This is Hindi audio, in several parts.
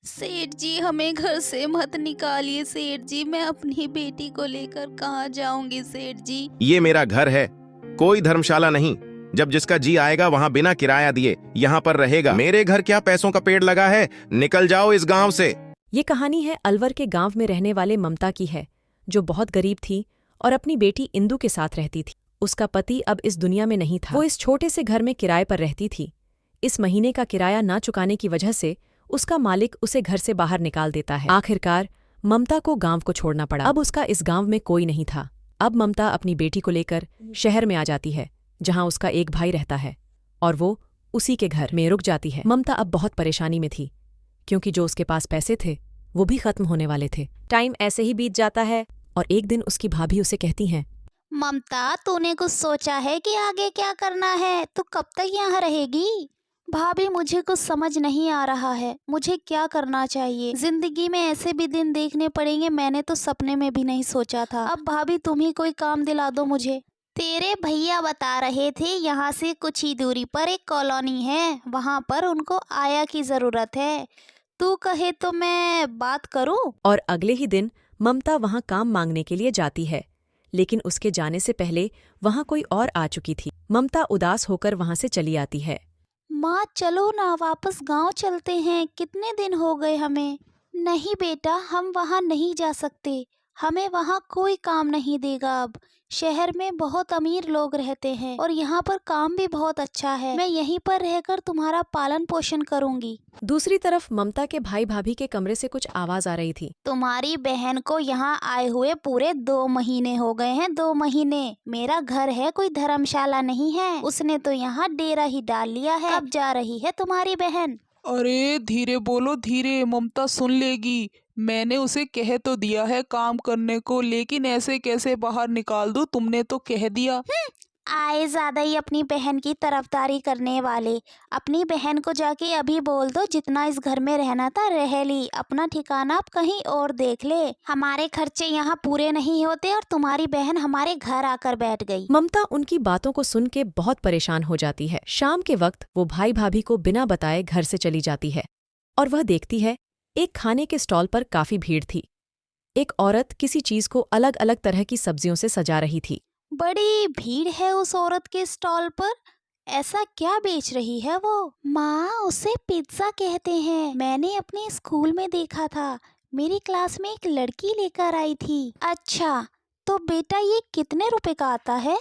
सेठ जी, हमें घर से मत निकालिए सेठ जी। मैं अपनी बेटी को लेकर कहाँ जाऊंगी सेठ जी। ये मेरा घर है, कोई धर्मशाला नहीं। जब जिसका जी आएगा वहां बिना किराया दिए यहाँ पर रहेगा। मेरे घर क्या पैसों का पेड़ लगा है? निकल जाओ इस गांव से। ये कहानी है अलवर के गांव में रहने वाले ममता की है, जो बहुत गरीब थी और अपनी बेटी इंदु के साथ रहती थी। उसका पति अब इस दुनिया में नहीं था। वो इस छोटे से घर में किराए पर रहती थी। इस महीने का किराया ना चुकाने की वजह से उसका मालिक उसे घर से बाहर निकाल देता है। आखिरकार ममता को गांव को छोड़ना पड़ा। अब उसका इस गांव में कोई नहीं था। अब ममता अपनी बेटी को लेकर शहर में आ जाती है, जहां उसका एक भाई रहता है, और वो उसी के घर में रुक जाती है। ममता अब बहुत परेशानी में थी, क्योंकि जो उसके पास पैसे थे वो भी खत्म होने वाले थे। टाइम ऐसे ही बीत जाता है और एक दिन उसकी भाभी उसे कहती हैं, ममता, तूने कुछ सोचा है कि आगे क्या करना है? तू कब तक यहाँ रहेगी? भाभी, मुझे कुछ समझ नहीं आ रहा है। मुझे क्या करना चाहिए? जिंदगी में ऐसे भी दिन देखने पड़ेंगे, मैंने तो सपने में भी नहीं सोचा था। अब भाभी, तुम ही कोई काम दिला दो मुझे। तेरे भैया बता रहे थे यहाँ से कुछ ही दूरी पर एक कॉलोनी है, वहाँ पर उनको आया की जरूरत है। तू कहे तो मैं बात करूं? और अगले ही दिन ममता वहां काम मांगने के लिए जाती है। लेकिन उसके जाने से पहले वहां कोई और आ चुकी थी। ममता उदास होकर वहां से चली आती है। माँ, चलो ना, वापस गांव चलते हैं। कितने दिन हो गए हमें। नहीं बेटा, हम वहाँ नहीं जा सकते। हमें वहाँ कोई काम नहीं देगा अब। शहर में बहुत अमीर लोग रहते हैं और यहाँ पर काम भी बहुत अच्छा है। मैं यहीं पर रहकर तुम्हारा पालन पोषण करूँगी। दूसरी तरफ ममता के भाई भाभी के कमरे से कुछ आवाज आ रही थी। तुम्हारी बहन को यहाँ आए हुए पूरे 2 महीने हो गए हैं। 2 महीने। मेरा घर है, कोई धर्मशाला नहीं है। उसने तो यहाँ डेरा ही डाल लिया है। कब जा रही है तुम्हारी बहन? अरे धीरे बोलो, धीरे, ममता सुन लेगी। मैंने उसे कह तो दिया है काम करने को, लेकिन ऐसे कैसे बाहर निकाल दूं? तुमने तो कह दिया। आए ज्यादा ही अपनी बहन की तरफदारी करने वाले। अपनी बहन को जाके अभी बोल दो, जितना इस घर में रहना था रह ली। अपना ठिकाना अब कहीं और देख ले। हमारे खर्चे यहाँ पूरे नहीं होते और तुम्हारी बहन हमारे घर आकर बैठ गई। ममता उनकी बातों को सुन के बहुत परेशान हो जाती है। शाम के वक्त वो भाई भाभी को बिना बताए घर से चली जाती है और वह देखती है एक खाने के स्टॉल पर काफी भीड़ थी। एक औरत किसी चीज को अलग अलग तरह की सब्जियों से सजा रही थी। बड़ी भीड़ है उस औरत के स्टॉल पर। ऐसा क्या बेच रही है वो? माँ, उसे पिज्जा कहते हैं। मैंने अपने स्कूल में देखा था। मेरी क्लास में एक लड़की लेकर आई थी। अच्छा, तो बेटा ये कितने रुपए का आता है?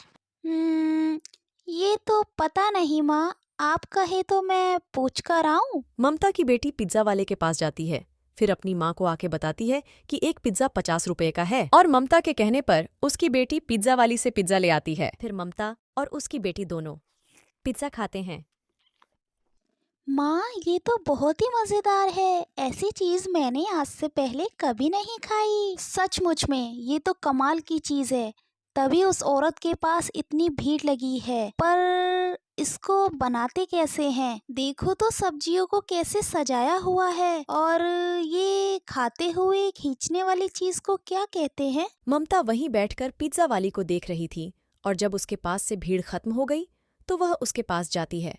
ये तो पता नहीं माँ। आप कहे तो मैं पूछ कर आऊं? ममता की बेटी पिज्जा वाले के पास जाती है, फिर अपनी माँ को आके बताती है कि एक पिज्जा 50 रुपए का है। और ममता के कहने पर उसकी बेटी पिज्जा वाली से पिज्जा ले आती है। फिर ममता और उसकी बेटी दोनों पिज्जा खाते हैं। माँ, ये तो बहुत ही मजेदार है। ऐसी चीज मैंने आज से पहले कभी नहीं खाई। सचमुच में ये तो कमाल की चीज है। तभी उस औरत के पास इतनी भीड़ लगी है। पर इसको बनाते कैसे हैं? देखो तो सब्जियों को कैसे सजाया हुआ है। और ये खाते हुए खींचने वाली चीज को क्या कहते हैं? ममता वहीं बैठकर पिज्जा वाली को देख रही थी और जब उसके पास से भीड़ खत्म हो गई तो वह उसके पास जाती है।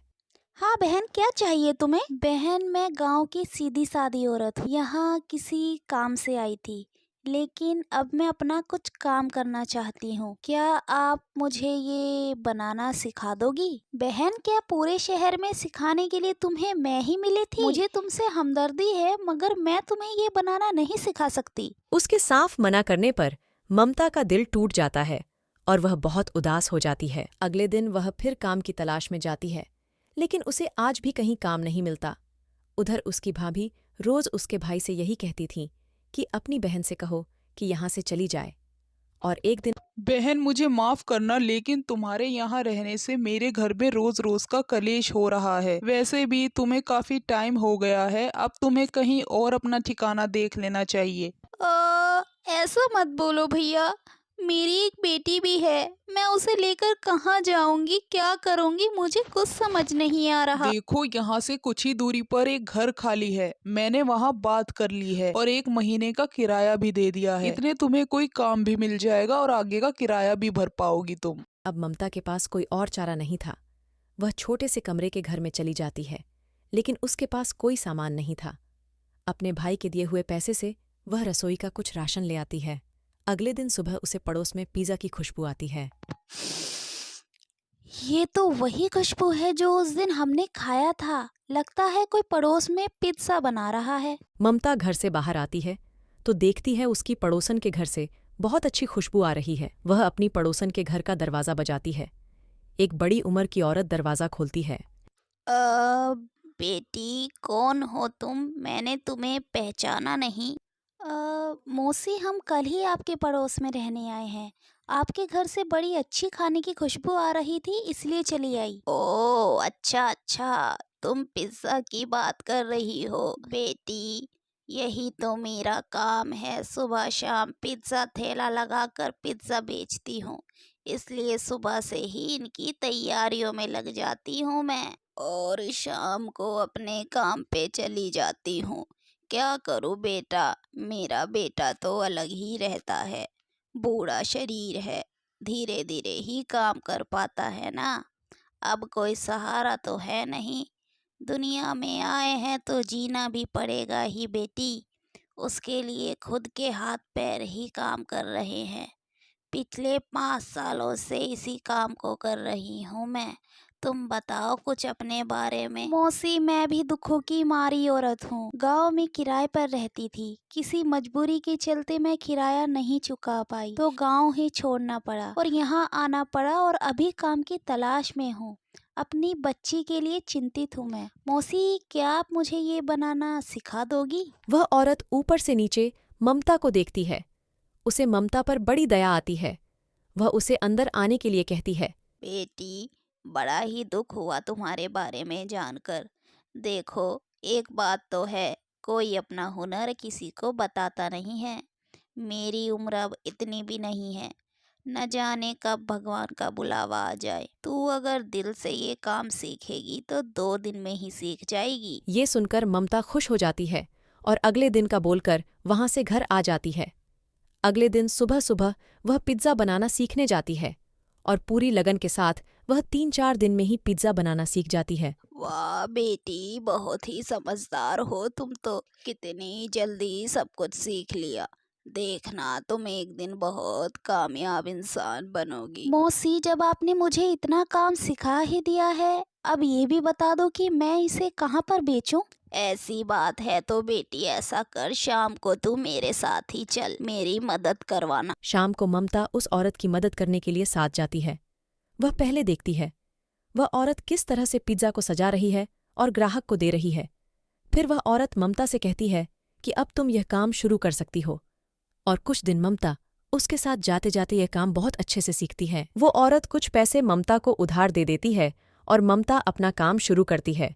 हाँ बहन, क्या चाहिए तुम्हें? बहन, मैं गांव की सीधी सादी औरत हूँ। यहाँ किसी काम से आई थी, लेकिन अब मैं अपना कुछ काम करना चाहती हूँ। क्या आप मुझे ये बनाना सिखा दोगी? बहन, क्या पूरे शहर में सिखाने के लिए तुम्हें मैं ही मिली थी? मुझे तुमसे हमदर्दी है, मगर मैं तुम्हें ये बनाना नहीं सिखा सकती। उसके साफ मना करने पर ममता का दिल टूट जाता है और वह बहुत उदास हो जाती है। अगले दिन वह फिर काम की तलाश में जाती है, लेकिन उसे आज भी कहीं काम नहीं मिलता। उधर उसकी भाभी रोज उसके भाई से यही कहती थी कि अपनी बहन से कहो कि यहाँ से चली जाए। और एक दिन बहन, मुझे माफ करना, लेकिन तुम्हारे यहाँ रहने से मेरे घर में रोज रोज का कलेश हो रहा है। वैसे भी तुम्हें काफी टाइम हो गया है, अब तुम्हें कहीं और अपना ठिकाना देख लेना चाहिए। ऐसा मत बोलो भैया। मेरी एक बेटी भी है। मैं उसे लेकर कहाँ जाऊंगी, क्या करूंगी, मुझे कुछ समझ नहीं आ रहा। देखो, यहाँ से कुछ ही दूरी पर एक घर खाली है। मैंने वहाँ बात कर ली है और 1 महीने का किराया भी दे दिया है। इतने तुम्हें कोई काम भी मिल जाएगा और आगे का किराया भी भर पाओगी तुम। अब ममता के पास कोई और चारा नहीं था। वह छोटे से कमरे के घर में चली जाती है, लेकिन उसके पास कोई सामान नहीं था। अपने भाई के दिए हुए पैसे से वह रसोई का कुछ राशन ले आती है। अगले दिन सुबह उसे पड़ोस में पिज़्ज़ा की खुशबू आती है। ये तो वही खुशबू है जो उस दिन हमने खाया था। लगता है कोई पड़ोस में पिज्जा बना रहा है। ममता घर से बाहर आती है तो देखती है उसकी पड़ोसन के घर से बहुत अच्छी खुशबू आ रही है। वह अपनी पड़ोसन के घर का दरवाज़ा बजाती है। एक बड़ी उम्र की औरत दरवाज़ा खोलती है। बेटी, कौन हो तुम? मैंने तुम्हें पहचाना नहीं। मौसी, हम कल ही आपके पड़ोस में रहने आए हैं। आपके घर से बड़ी अच्छी खाने की खुशबू आ रही थी, इसलिए चली आई। ओह, अच्छा अच्छा, तुम पिज्ज़ा की बात कर रही हो। बेटी, यही तो मेरा काम है। सुबह शाम पिज्ज़ा ठेला लगाकर पिज्ज़ा बेचती हूँ, इसलिए सुबह से ही इनकी तैयारियों में लग जाती हूँ मैं, और शाम को अपने काम पे चली जाती हूँ। क्या करूँ बेटा, मेरा बेटा तो अलग ही रहता है। बूढ़ा शरीर है, धीरे धीरे ही काम कर पाता है ना। अब कोई सहारा तो है नहीं। दुनिया में आए हैं तो जीना भी पड़ेगा ही बेटी। उसके लिए खुद के हाथ पैर ही काम कर रहे हैं। पिछले 5 सालों से इसी काम को कर रही हूँ मैं। तुम बताओ कुछ अपने बारे में। मौसी, मैं भी दुखों की मारी औरत हूँ। गांव में किराए पर रहती थी। किसी मजबूरी के चलते मैं किराया नहीं चुका पाई तो गांव ही छोड़ना पड़ा और यहाँ आना पड़ा, और अभी काम की तलाश में हूँ। अपनी बच्ची के लिए चिंतित हूँ मैं। मौसी, क्या आप मुझे ये बनाना सिखा दोगी? वह औरत ऊपर से नीचे ममता को देखती है। उसे ममता पर बड़ी दया आती है। वह उसे अंदर आने के लिए कहती है। बेटी, बड़ा ही दुख हुआ तुम्हारे बारे में जानकर। देखो, एक बात तो है, कोई अपना हुनर किसी को बताता नहीं है। मेरी उम्र अब इतनी भी नहीं है, न जाने कब भगवान का बुलावा आ जाए। तू अगर दिल से ये काम सीखेगी तो 2 दिन में ही सीख जाएगी। ये सुनकर ममता खुश हो जाती है और अगले दिन का बोलकर वहां से घर आ जाती है। अगले दिन सुबह सुबह वह पिज्ज़ा बनाना सीखने जाती है और पूरी लगन के साथ वह 3-4 दिन में ही पिज्ज़ा बनाना सीख जाती है। वाह बेटी, बहुत ही समझदार हो तुम तो। कितनी जल्दी सब कुछ सीख लिया। देखना, तुम एक दिन बहुत कामयाब इंसान बनोगी। मौसी, जब आपने मुझे इतना काम सिखा ही दिया है, अब ये भी बता दो कि मैं इसे कहाँ पर बेचूं? ऐसी बात है तो बेटी ऐसा कर, शाम को तू मेरे साथ ही चल, मेरी मदद करवाना। शाम को ममता उस औरत की मदद करने के लिए साथ जाती है। वह पहले देखती है वह औरत किस तरह से पिज्ज़ा को सजा रही है और ग्राहक को दे रही है। फिर वह औरत ममता से कहती है कि अब तुम यह काम शुरू कर सकती हो। और कुछ दिन ममता उसके साथ जाते जाते यह काम बहुत अच्छे से सीखती है। वो औरत कुछ पैसे ममता को उधार दे देती है और ममता अपना काम शुरू करती है।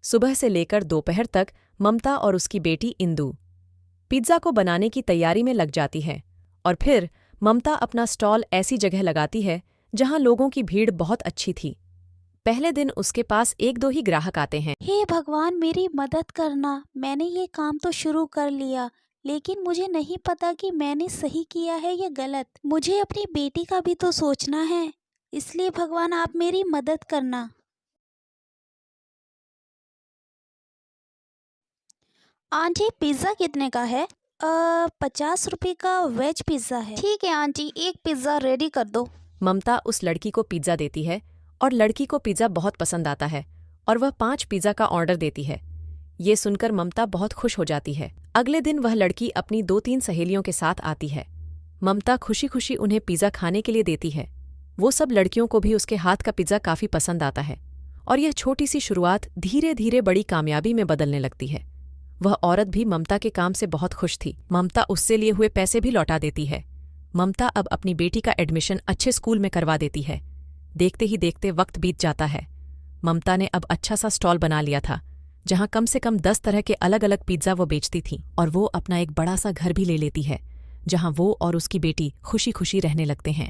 सुबह से लेकर दोपहर तक ममता और उसकी बेटी इंदु पिज्ज़ा को बनाने की तैयारी में लग जाती है। और फिर ममता अपना स्टॉल ऐसी जगह लगाती है जहां लोगों की भीड़ बहुत अच्छी थी। पहले दिन उसके पास 1-2 ही ग्राहक आते हैं। हे भगवान, मेरी मदद करना। मैंने ये काम तो शुरू कर लिया, लेकिन मुझे नहीं पता कि मैंने सही किया है या गलत। मुझे अपनी बेटी का भी तो सोचना है, इसलिए भगवान आप मेरी मदद करना। आंटी, पिज्ज़ा कितने का है? 50 रुपये का वेज पिज़्ज़ा है। ठीक है आंटी, एक पिज़्ज़ा रेडी कर दो। ममता उस लड़की को पिज्ज़ा देती है और लड़की को पिज्ज़ा बहुत पसंद आता है और वह 5 पिज्ज़ा का ऑर्डर देती है। ये सुनकर ममता बहुत खुश हो जाती है। अगले दिन वह लड़की अपनी 2-3 सहेलियों के साथ आती है। ममता खुशी खुशी उन्हें पिज़्ज़ा खाने के लिए देती है। वो सब लड़कियों को भी उसके हाथ का पिज़्ज़ा काफ़ी पसंद आता है और यह छोटी सी शुरुआत धीरे धीरे बड़ी कामयाबी में बदलने लगती है। वह औरत भी ममता के काम से बहुत खुश थी। ममता उससे लिए हुए पैसे भी लौटा देती है। ममता अब अपनी बेटी का एडमिशन अच्छे स्कूल में करवा देती है। देखते ही देखते वक्त बीत जाता है। ममता ने अब अच्छा सा स्टॉल बना लिया था जहां कम से कम 10 तरह के अलग अलग पिज्ज़ा वो बेचती थी, और वो अपना एक बड़ा सा घर भी ले लेती है जहां वो और उसकी बेटी खुशी खुशी रहने लगते हैं।